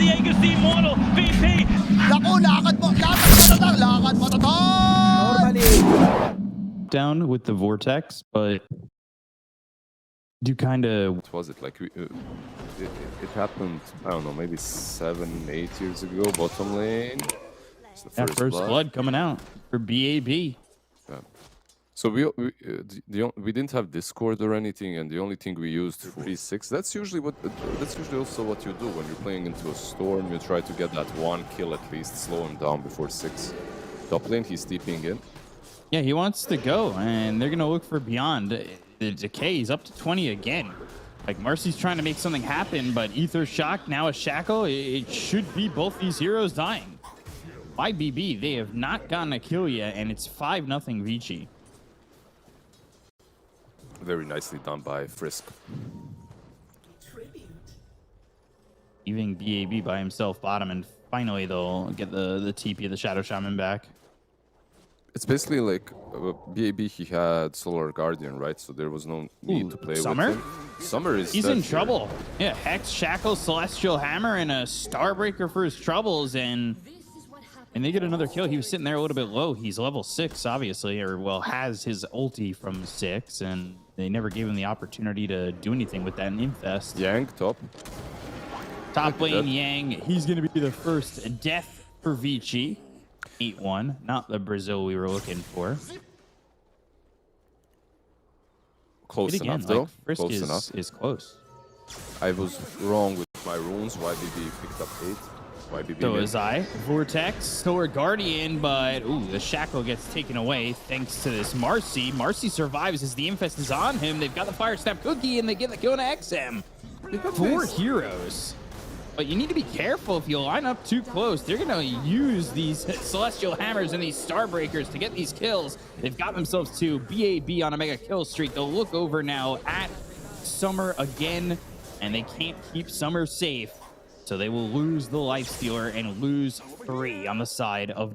Diego si Immortal, VP. Naku, lakad matatag! Normally. Down with the vortex, but do kind of. What was it like? It happened, I don't know, maybe 7-8 years ago. Bottom lane. It's the That first blood coming out for BAB. Yeah. So we didn't have Discord or anything, and the only thing we used for 3-6. That's usually also what you do when you're playing into a storm. You try to get that one kill at least, slow him down before 6. Top lane, he's TPing in. Yeah, he wants to go, and they're gonna look for beyond. The decay is up to 20 again. Like Marcy's trying to make something happen, but Ether Shock now a shackle. It should be both these heroes dying. YBB, they have not gotten a kill yet, and it's 5-0 Vici. Very nicely done by Frisk. Leaving BAB by himself bottom, and finally they'll get the TP of the Shadow Shaman back. It's basically like BAB, he had Solar Guardian, right? So there was no need to play Summer? with him. Summer is He's in here. trouble. Yeah, Hex, Shackle, Celestial Hammer, and a Starbreaker for his troubles, and they get another kill. He was sitting there a little bit low. He's level 6, obviously, or well, has his ulti from 6, and they never gave him the opportunity to do anything with that Infest. Yang, top. Top lane, Yang. He's going to be the first death for Vici. 8-1, not the Brazil we were looking for. Close Again, enough, though. like, Frisk Close enough. is close. I was wrong with my runes. YBB picked up 8. YBB. So made- was I. Vortex, Solar Guardian, but ooh, the shackle gets taken away thanks to this Marcy. Marcy survives as the Infest is on him. They've got the Fire Snap Cookie, and they get the kill on XM. 4 heroes. But you need to be careful if you line up too close. They're going to use these Celestial Hammers and these Starbreakers to get these kills. They've got themselves to BAB on a mega kill streak. They'll look over now at Summer again, and they can't keep Summer safe. So they will lose the Lifestealer and lose 3 on the side of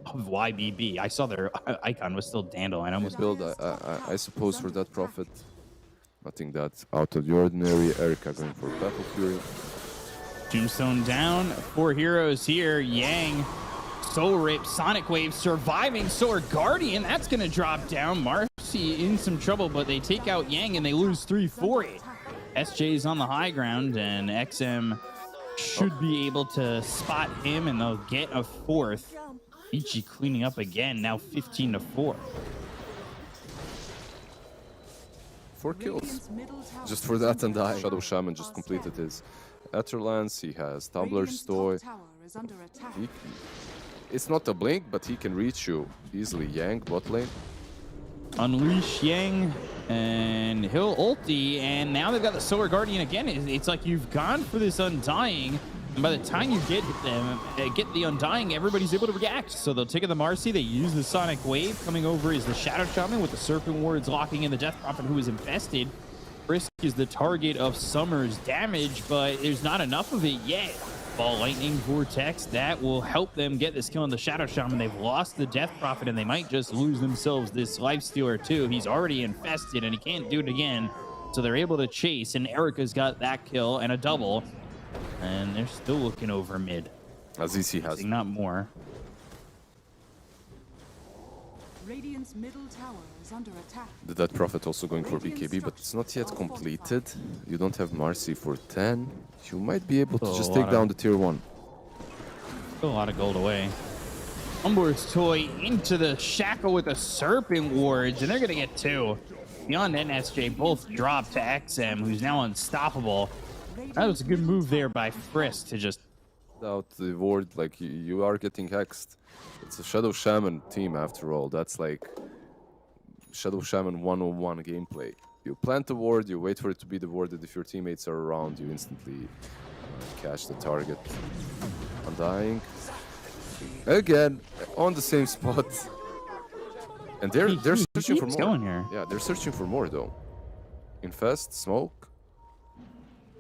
YBB. I saw their icon was still Dandelion. I almost build, I suppose, for that Prophet. Nothing that out of the ordinary. Erica going for Battle Fury. Tombstone down. 4 heroes here. Yang, Soul Rip, Sonic Wave surviving. Solar Guardian, that's going to drop down. Marcy in some trouble, but they take out Yang and they lose 3-4. SJ's on the high ground, and XM should be able to spot him, and they'll get a 4th. Vici cleaning up again, now 15-4. 4 kills. Just for that and die. Shadow Shaman just completed his Etherlands. He has Tumbler's Toy. It's not a blink, but he can reach you easily. Yang, bot lane. Unleash Yang, and he'll ulti, and now they've got the Solar Guardian again. It's like you've gone for this Undying, and by the time you get them, get the Undying, everybody's able to react. So they'll take the Marcy, they use the Sonic Wave. Coming over is the Shadow Shaman with the Serpent Wards locking in the Death Prophet, who is infested. Frisk is the target of Summer's damage, but there's not enough of it yet. Ball Lightning Vortex, that will help them get this kill on the Shadow Shaman. They've lost the Death Prophet, and they might just lose themselves this Lifestealer too. He's already infested, and he can't do it again. So they're able to chase, and Erica's got that kill and a double. And they're still looking over mid. Azizi has. Not more. Radiant's middle tower is under attack. The Dead Prophet also going for BKB, but it's not yet completed. You don't have Marcy for 10. You might be able to just take down the tier 1. Still a lot of gold away. Umber's Toy into the Shackle with the Serpent Wards, and they're going to get 2. Beyond and SJ both drop to XM, who's now unstoppable. That was a good move there by Frisk to just... Without the ward, like, you are getting hexed. It's a Shadow Shaman team after all. That's like Shadow Shaman 101 gameplay. You plant the ward, you wait for it to be warded. If your teammates are around, you instantly catch the target. Undying. Again, on the same spot. And they're searching for more. Going here. Yeah, they're searching for more though. Infest, smoke.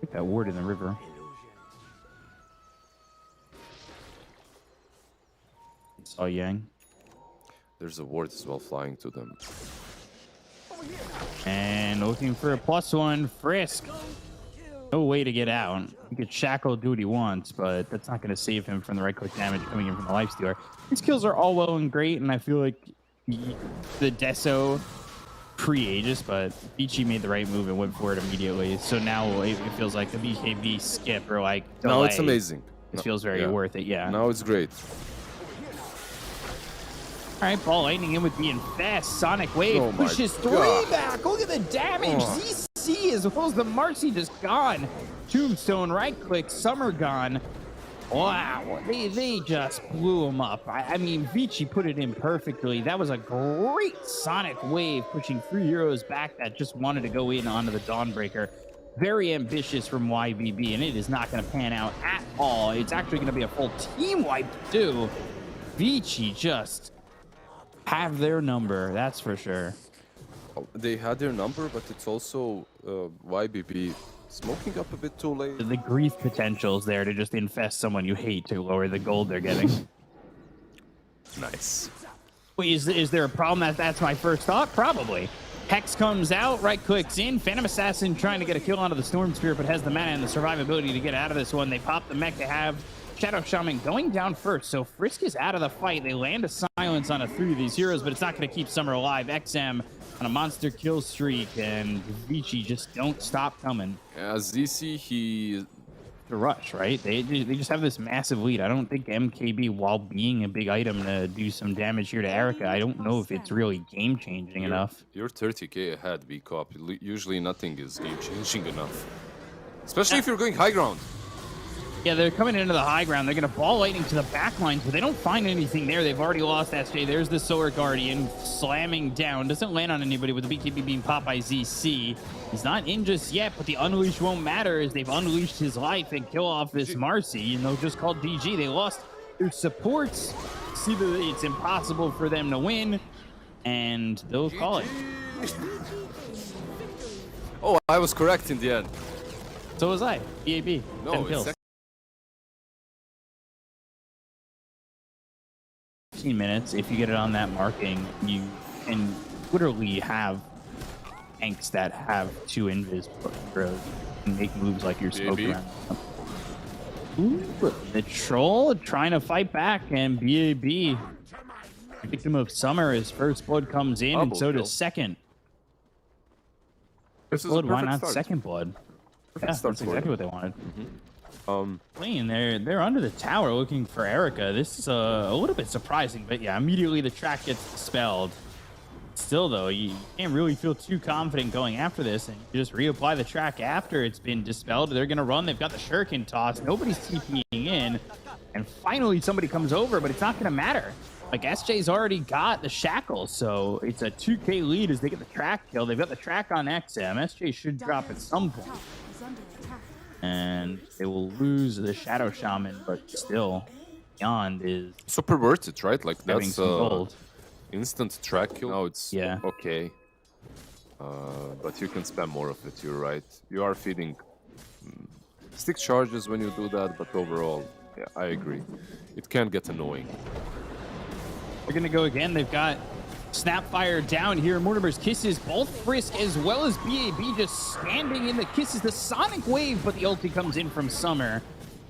Get that ward in the river. Saw Yang. There's a ward as well flying to them. And looking for a +1, Frisk. no way to get out. He could shackle, do what he wants, but that's not going to save him from the right-click damage coming in from the Lifestealer. His kills are all well and great, and I feel like the Deso pre-Aegis, but Vici made the right move and went for it immediately. So now it feels like the BKB skip or like delay. No, it's amazing. It feels very worth it, yeah. Now it's great. All right, Ball Lightning in with the Infest. Sonic Wave Oh my pushes God. 3 back. Look at the damage. ZC as well as the Marcy just gone. Tombstone, right click, Summer gone. Wow, they just blew him up. I mean, Vici put it in perfectly. That was a great Sonic Wave pushing 3 heroes back that just wanted to go in onto the Dawnbreaker. Very ambitious from YBB, and it is not going to pan out at all. It's actually going to be a full team wipe too. Vici just have their number, that's for sure. They had their number, but it's also YBB smoking up a bit too late. The grief potential is there to just infest someone you hate to lower the gold they're getting. Nice. Wait, is there a problem? That's my first thought? Probably. Hex comes out, right clicks in. Phantom Assassin trying to get a kill onto the Storm Spirit, but has the mana and the survivability to get out of this one. They pop the mech they have. Shadow Shaman going down first, so Frisk is out of the fight. They land a silence on 3 of these heroes, but it's not going to keep Summer alive. XM on a monster kill streak, and Vici just don't stop coming. As ZC, he... The rush, right? They just have this massive lead. I don't think MKB, while being a big item to do some damage here to Erica, I don't know if it's really game-changing enough. You're 30k ahead, Bkop. Usually nothing is game-changing enough. Especially if you're going high ground. Yeah, they're coming into the high ground. They're going to Ball Lightning to the back line, but they don't find anything there. They've already lost SJ. There's the Solar Guardian slamming down. Doesn't land on anybody with the BKB being popped by ZC. He's not in just yet, but the Unleash won't matter as they've unleashed his life and kill off this Marcy. And they'll just call GG. They lost their supports. See that it's impossible for them to win, and they'll call it. Oh, I was correct in the end. So was I. BAB. No, 10 kills. 15 minutes. If you get it on that marking, you can literally have tanks that have 2 invis and make moves like you're smoke around. Ooh, the troll trying to fight back, and BAB, victim of Summer, his first blood comes in, and so does second. This is Blood, a why perfect not start. second blood? Perfect Yeah, start that's for exactly them. what they wanted. Mm-hmm. They're under the tower looking for Erica. This is a little bit surprising, but yeah, immediately the track gets dispelled. Still, though, you can't really feel too confident going after this, and you just reapply the track after it's been dispelled. They're going to run. They've got the shuriken toss. Nobody's TPing in, and finally somebody comes over, but it's not going to matter. Like, SJ's already got the shackles, so it's a 2k lead as they get the track kill. They've got the track on XM. SJ should drop at some point, and they will lose the Shadow Shaman, but still, Beyond is Super worth it, right? Like, having that's some gold. instant track kill. Now it's Yeah. okay. But you can spam more of it, you're right. You are feeding stick charges when you do that, but overall, yeah, I agree. It can get annoying. They're going to go again. They've got Snapfire down here. Mortimer's Kisses, both Frisk as well as BAB just standing in the Kisses. The Sonic Wave, but the ulti comes in from Summer.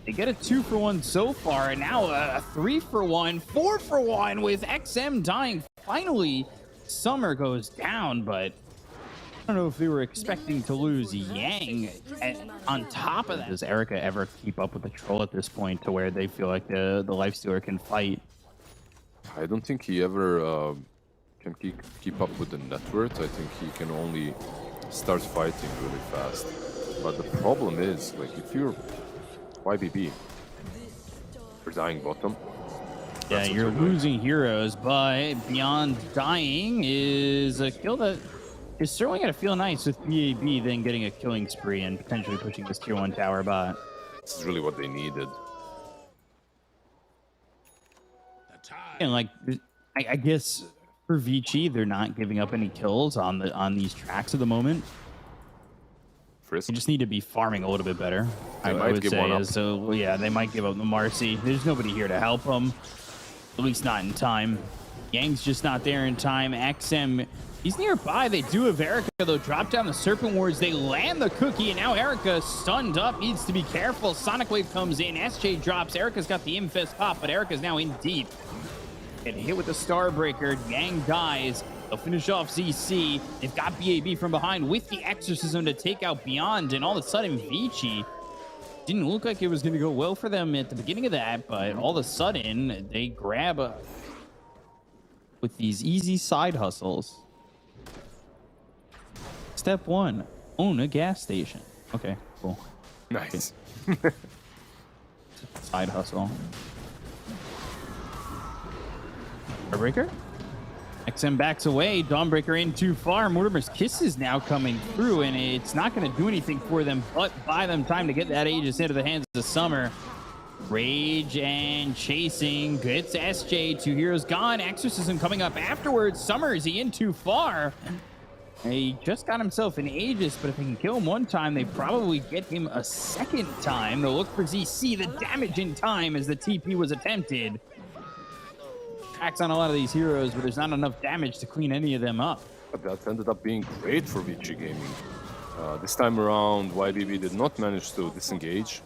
They get a 2-for-1 so far, and now a 3-for-1, 4-for-1 with XM dying. Finally, Summer goes down, but I don't know if they were expecting to lose Yang. And on top of that, does Erica ever keep up with the troll at this point to where they feel like the Lifestealer can fight? I don't think he ever can keep up with the net worth. I think he can only start fighting really fast. But the problem is, like, if you're YBB, you're dying bottom. Yeah, you're losing heroes, but Beyond dying is a kill that is certainly going to feel nice with BAB then getting a killing spree and potentially pushing this tier 1 tower bot. This is really what they needed. And like, I guess for Vici, they're not giving up any kills on these tracks at the moment. Frisk. They just need to be farming a little bit better. They I might would give say. one up. So well, yeah, they might give up the Marcy. There's nobody here to help them, at least not in time. Yang's just not there in time. XM He's nearby. They do have Erica, though. Drop down the Serpent Wards. They land the cookie, and now Erica stunned up. Needs to be careful. Sonic Wave comes in. SJ drops. Erica's got the Infest pop, but Erica's now in deep. And hit with the Starbreaker. Yang dies. They'll finish off ZC. They've got BAB from behind with the Exorcism to take out Beyond, and all of a sudden, Vici didn't look like it was going to go well for them at the beginning of that, but all of a sudden, they grab with these easy side hustles. Step 1, own a gas station. Okay, cool. Nice. Side hustle. Starbreaker? XM backs away. Dawnbreaker in too far. Mortimer's Kiss is now coming through, and it's not going to do anything for them but buy them time to get that Aegis into the hands of Summer. Rage and chasing. Gets SJ. 2 heroes gone. Exorcism coming up afterwards. Summer, is he in too far? He just got himself an Aegis, but if they can kill him one time, they probably get him a second time. They'll look for ZC. The damage in time as the TP was attempted. Tracks on a lot of these heroes, but there's not enough damage to clean any of them up. But that ended up being great for Vici Gaming. This time around, YBB did not manage to disengage.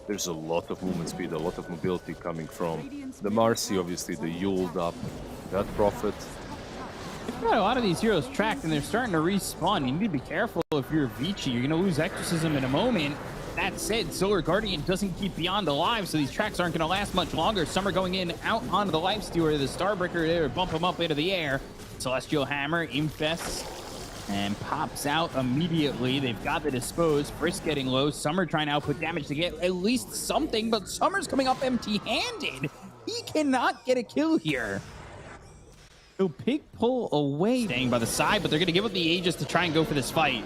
There's a lot of movement speed, a lot of mobility coming from the Marcy, obviously the Yuled up, that Prophet. They've got a lot of these heroes tracked, and they're starting to respawn. You need to be careful if you're Vici. You're going to lose Exorcism in a moment. That said, Solar Guardian doesn't keep Beyond alive, so these tracks aren't going to last much longer. Summer going in out onto the Lifestealer. The Starbreaker there, bump him up into the air. Celestial Hammer infests and pops out immediately. They've got the Dispose. Frisk getting low. Summer trying to output damage to get at least something, but Summer's coming up empty-handed. He cannot get a kill here. So Pig pull away, staying by the side, but they're going to give up the Aegis to try and go for this fight.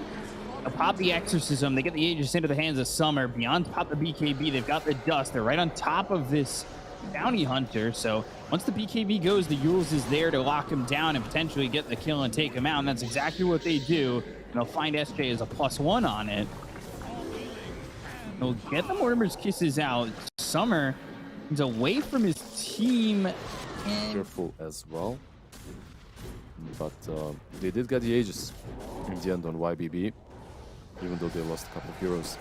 They'll pop the Exorcism. They get the Aegis into the hands of Summer. Beyond pop the BKB. They've got the Dust. They're right on top of this Bounty Hunter. So once the BKB goes, the Yules is there to lock him down and potentially get the kill and take him out. And that's exactly what they do. And they'll find SJ as a +1 on it. They'll get the Mortimer's Kisses out. Summer is away from his team. And Careful as well. But they did get the Aegis in the end on YBB, even though they lost a couple of heroes.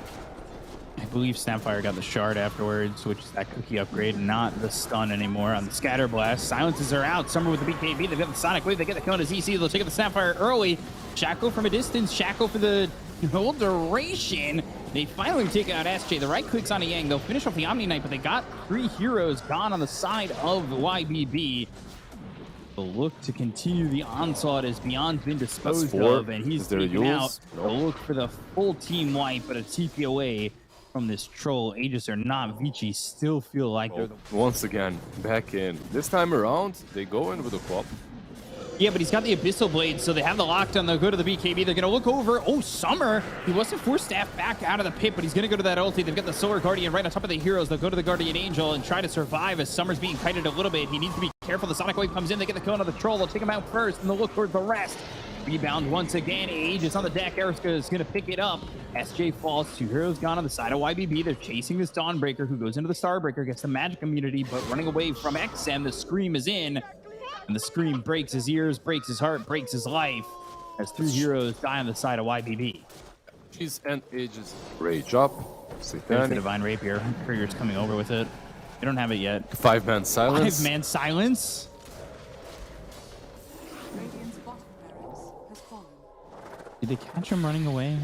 I believe Snapfire got the shard afterwards, which is that cookie upgrade, not the stun anymore on the Scatter Blast. Silences are out. Summer with the BKB. They've got the Sonic Wave. They get the kill to ZC. They'll take out the Snapfire early. Shackle from a distance. Shackle for the whole duration. They finally take out SJ. The right clicks on a Yang. They'll finish off the Omni Knight, but they got 3 heroes gone on the side of YBB. They'll look to continue the onslaught as Beyond's been disposed of, and he's taken out. They'll look for the full team wipe, but a TP away from this troll. Aegis or not, Vici still feel like they're the... Once again, back in. This time around, they go in with a Quap. Yeah, but he's got the Abyssal Blade, so they have the lockdown. They'll go to the BKB. They're going to look over. Oh, Summer. He wasn't forced staff back out of the pit, but he's going to go to that ulti. They've got the Solar Guardian right on top of the heroes. They'll go to the Guardian Angel and try to survive as Summer's being kited a little bit. He needs to be careful. The Sonic Wave comes in. They get the kill on the troll. They'll take him out first, and they'll look towards the rest. Rebound once again. Aegis on the deck. Erica is going to pick it up. SJ falls. 2 heroes gone on the side of YBB. They're chasing this Dawnbreaker, who goes into the Starbreaker, gets the magic immunity, but running away from XM. The Scream is in. And the Scream breaks his ears, breaks his heart, breaks his life as 3 heroes die on the side of YBB. She's and Aegis. Rage up. There's the Divine Rapier. Trigger's coming over with it. They don't have it yet. 5-man silence. 5-man silence. Radiant's bottom barracks has fallen. Did they catch him running away?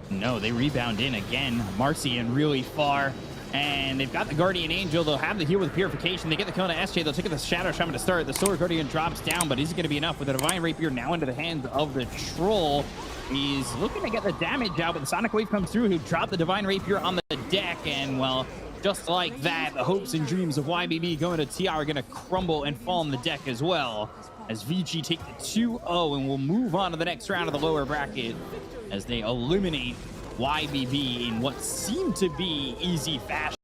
No, they rebound in again. Marcy in really far. And they've got the Guardian Angel. They'll have the heal with Purification. They get the kill to SJ. They'll take the Shadow Shaman to start. The Solar Guardian drops down, but is it going to be enough? With the Divine Rapier now into the hands of the Troll. He's looking to get the damage out, but the Sonic Wave comes through, who dropped the Divine Rapier on the deck. And, well, just like that, the hopes and dreams of YBB going to TR are going to crumble and fall on the deck as well. As Vici take the 2-0 and will move on to the next round of the lower bracket as they eliminate YBB in what seemed to be easy fashion.